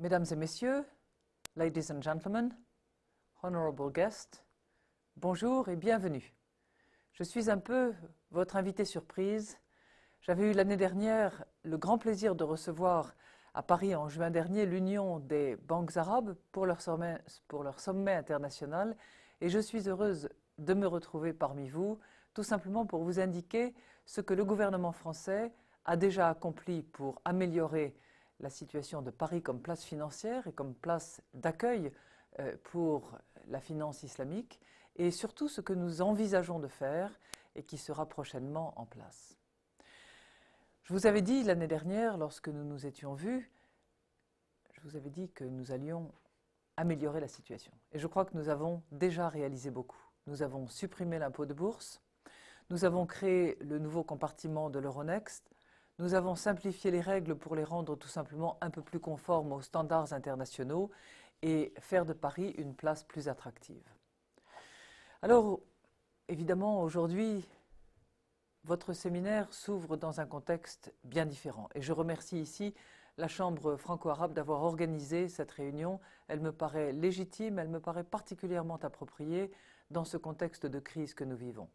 Mesdames et messieurs, ladies and gentlemen, honorable guests, bonjour et bienvenue. Je suis un peu votre invité surprise. J'avais eu l'année dernière le grand plaisir de recevoir à Paris en juin dernier l'Union des banques arabes pour leur sommet international et je suis heureuse de me retrouver parmi vous, tout simplement pour vous indiquer ce que le gouvernement français a déjà accompli pour améliorer la situation de Paris comme place financière et comme place d'accueil pour la finance islamique et surtout ce que nous envisageons de faire et qui sera prochainement en place. Je vous avais dit l'année dernière, lorsque nous nous étions vus, je vous avais dit que nous allions améliorer la situation. Et je crois que nous avons déjà réalisé beaucoup. Nous avons supprimé l'impôt de bourse, nous avons créé le nouveau compartiment de l'Euronext, nous avons simplifié les règles pour les rendre tout simplement un peu plus conformes aux standards internationaux et faire de Paris une place plus attractive. Alors, évidemment, aujourd'hui, votre séminaire s'ouvre dans un contexte bien différent. Et je remercie ici la Chambre franco-arabe d'avoir organisé cette réunion. Elle me paraît légitime, elle me paraît particulièrement appropriée dans ce contexte de crise que nous vivons.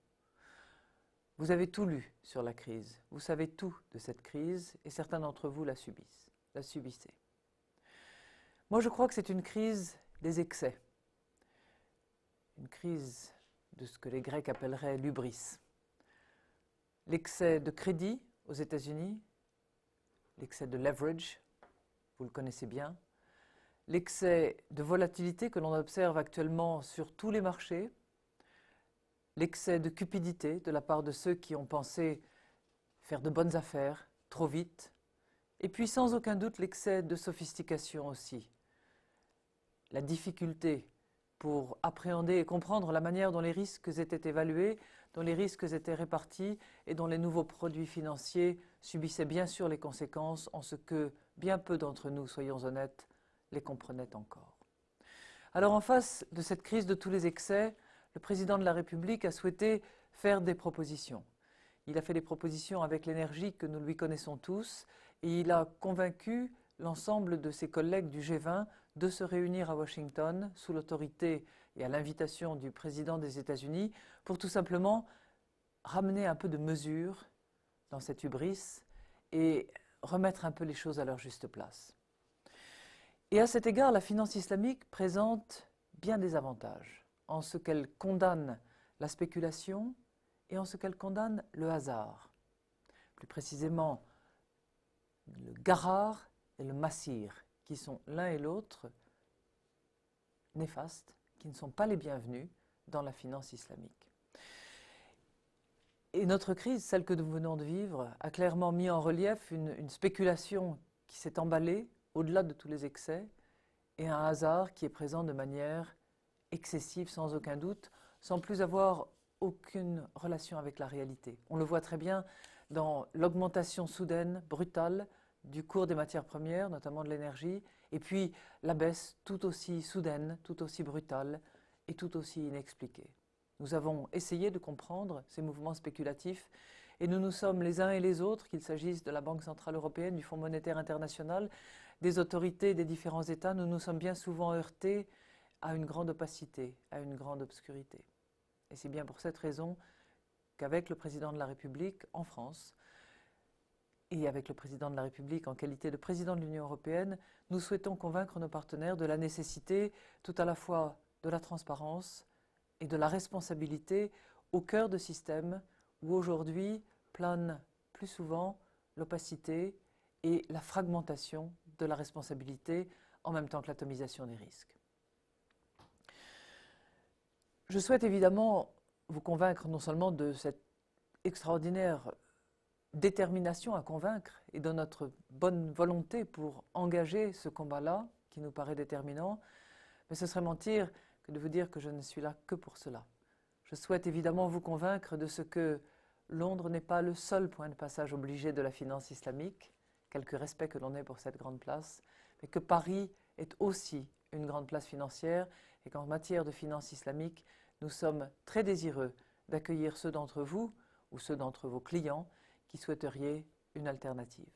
Vous avez tout lu sur la crise, vous savez tout de cette crise et certains d'entre vous la subissez. Moi je crois que c'est une crise des excès, une crise de ce que les Grecs appelleraient l'hubris. L'excès de crédit aux États-Unis, l'excès de leverage, vous le connaissez bien, l'excès de volatilité que l'on observe actuellement sur tous les marchés, l'excès de cupidité de la part de ceux qui ont pensé faire de bonnes affaires trop vite, et puis sans aucun doute l'excès de sophistication aussi. La difficulté pour appréhender et comprendre la manière dont les risques étaient évalués, dont les risques étaient répartis et dont les nouveaux produits financiers subissaient bien sûr les conséquences en ce que bien peu d'entre nous, soyons honnêtes, les comprenaient encore. Alors en face de cette crise de tous les excès, le président de la République a souhaité faire des propositions. Il a fait des propositions avec l'énergie que nous lui connaissons tous et il a convaincu l'ensemble de ses collègues du G20 de se réunir à Washington sous l'autorité et à l'invitation du président des États-Unis pour tout simplement ramener un peu de mesure dans cette hubris et remettre un peu les choses à leur juste place. Et à cet égard, la finance islamique présente bien des avantages en ce qu'elle condamne la spéculation et en ce qu'elle condamne le hasard. Plus précisément, le gharar et le massir, qui sont l'un et l'autre néfastes, qui ne sont pas les bienvenus dans la finance islamique. Et notre crise, celle que nous venons de vivre, a clairement mis en relief une spéculation qui s'est emballée au-delà de tous les excès et un hasard qui est présent de manière excessive sans aucun doute, sans plus avoir aucune relation avec la réalité. On le voit très bien dans l'augmentation soudaine, brutale, du cours des matières premières, notamment de l'énergie, et puis la baisse tout aussi soudaine, tout aussi brutale et tout aussi inexpliquée. Nous avons essayé de comprendre ces mouvements spéculatifs et nous nous sommes les uns et les autres, qu'il s'agisse de la Banque centrale européenne, du Fonds monétaire international, des autorités des différents États, nous nous sommes bien souvent heurtés à une grande opacité, à une grande obscurité. Et c'est bien pour cette raison qu'avec le président de la République en France et avec le président de la République en qualité de président de l'Union européenne, nous souhaitons convaincre nos partenaires de la nécessité tout à la fois de la transparence et de la responsabilité au cœur de systèmes où aujourd'hui plane plus souvent l'opacité et la fragmentation de la responsabilité en même temps que l'atomisation des risques. Je souhaite évidemment vous convaincre non seulement de cette extraordinaire détermination à convaincre et de notre bonne volonté pour engager ce combat-là, qui nous paraît déterminant, mais ce serait mentir que de vous dire que je ne suis là que pour cela. Je souhaite évidemment vous convaincre de ce que Londres n'est pas le seul point de passage obligé de la finance islamique, quelque respect que l'on ait pour cette grande place, mais que Paris est aussi une grande place financière et qu'en matière de finance islamique, nous sommes très désireux d'accueillir ceux d'entre vous ou ceux d'entre vos clients qui souhaiteriez une alternative.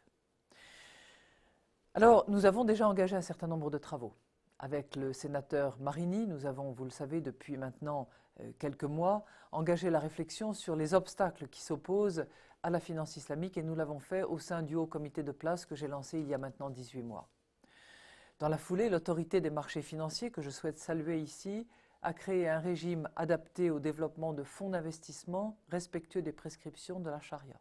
Alors, nous avons déjà engagé un certain nombre de travaux. Avec le sénateur Marini, nous avons, vous le savez, depuis maintenant quelques mois, engagé la réflexion sur les obstacles qui s'opposent à la finance islamique et nous l'avons fait au sein du haut comité de place que j'ai lancé il y a maintenant 18 mois. Dans la foulée, l'autorité des marchés financiers, que je souhaite saluer ici, a créé un régime adapté au développement de fonds d'investissement respectueux des prescriptions de la charia.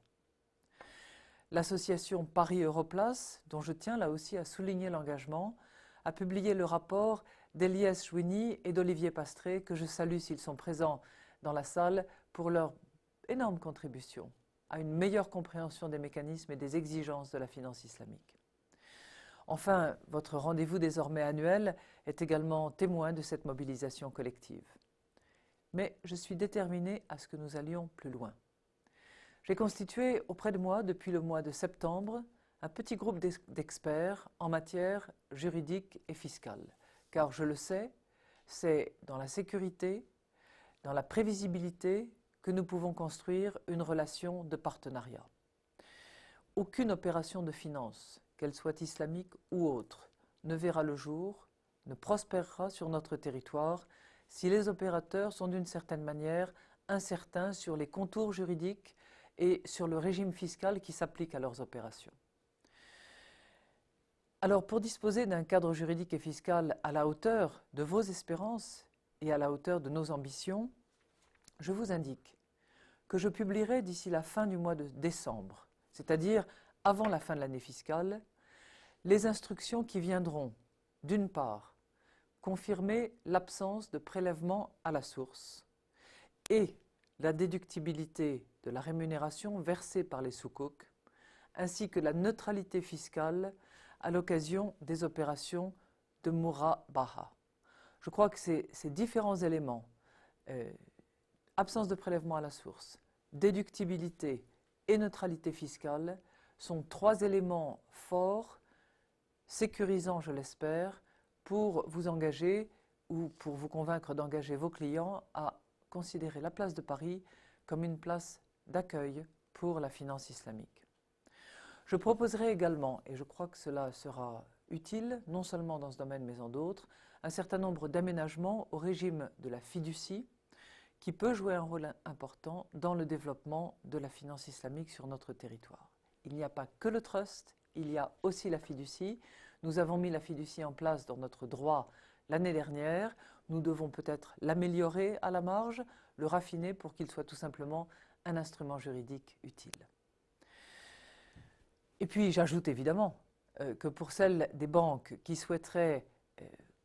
L'association Paris Europlace, dont je tiens là aussi à souligner l'engagement, a publié le rapport d'Eliès Chouini et d'Olivier Pastré, que je salue s'ils sont présents dans la salle, pour leur énorme contribution à une meilleure compréhension des mécanismes et des exigences de la finance islamique. Enfin, votre rendez-vous désormais annuel est également témoin de cette mobilisation collective. Mais je suis déterminé à ce que nous allions plus loin. J'ai constitué auprès de moi, depuis le mois de septembre, un petit groupe d'experts en matière juridique et fiscale. Car je le sais, c'est dans la sécurité, dans la prévisibilité, que nous pouvons construire une relation de partenariat. Aucune opération de finance, qu'elle soit islamique ou autre, ne verra le jour, ne prospérera sur notre territoire si les opérateurs sont d'une certaine manière incertains sur les contours juridiques et sur le régime fiscal qui s'applique à leurs opérations. Alors, pour disposer d'un cadre juridique et fiscal à la hauteur de vos espérances et à la hauteur de nos ambitions, je vous indique que je publierai d'ici la fin du mois de décembre, c'est-à-dire avant la fin de l'année fiscale, les instructions qui viendront, d'une part, confirmer l'absence de prélèvement à la source et la déductibilité de la rémunération versée par les soukouks, ainsi que la neutralité fiscale à l'occasion des opérations de Murabaha. Je crois que ces différents éléments, absence de prélèvement à la source, déductibilité et neutralité fiscale, sont trois éléments forts, sécurisants, je l'espère, pour vous engager ou pour vous convaincre d'engager vos clients à considérer la place de Paris comme une place d'accueil pour la finance islamique. Je proposerai également, et je crois que cela sera utile, non seulement dans ce domaine mais en d'autres, un certain nombre d'aménagements au régime de la fiducie qui peut jouer un rôle important dans le développement de la finance islamique sur notre territoire. Il n'y a pas que le trust, il y a aussi la fiducie. Nous avons mis la fiducie en place dans notre droit l'année dernière. Nous devons peut-être l'améliorer à la marge, le raffiner pour qu'il soit tout simplement un instrument juridique utile. Et puis j'ajoute évidemment que pour celles des banques qui souhaiteraient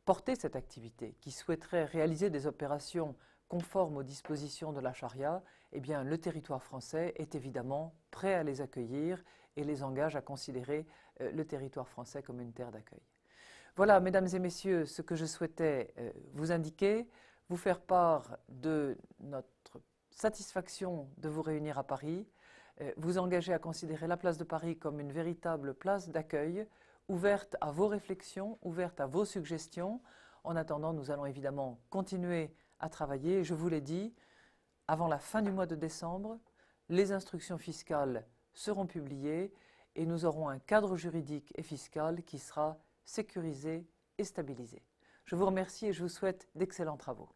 porter cette activité, qui souhaiteraient réaliser des opérations conformes aux dispositions de la charia, eh bien le territoire français est évidemment prêt à les accueillir et les engage à considérer le territoire français comme une terre d'accueil. Voilà, mesdames et messieurs, ce que je souhaitais vous indiquer, vous faire part de notre satisfaction de vous réunir à Paris, vous engager à considérer la place de Paris comme une véritable place d'accueil, ouverte à vos réflexions, ouverte à vos suggestions. En attendant, nous allons évidemment continuer à travailler. Je vous l'ai dit, avant la fin du mois de décembre, les instructions fiscales seront publiées et nous aurons un cadre juridique et fiscal qui sera sécurisé et stabilisé. Je vous remercie et je vous souhaite d'excellents travaux.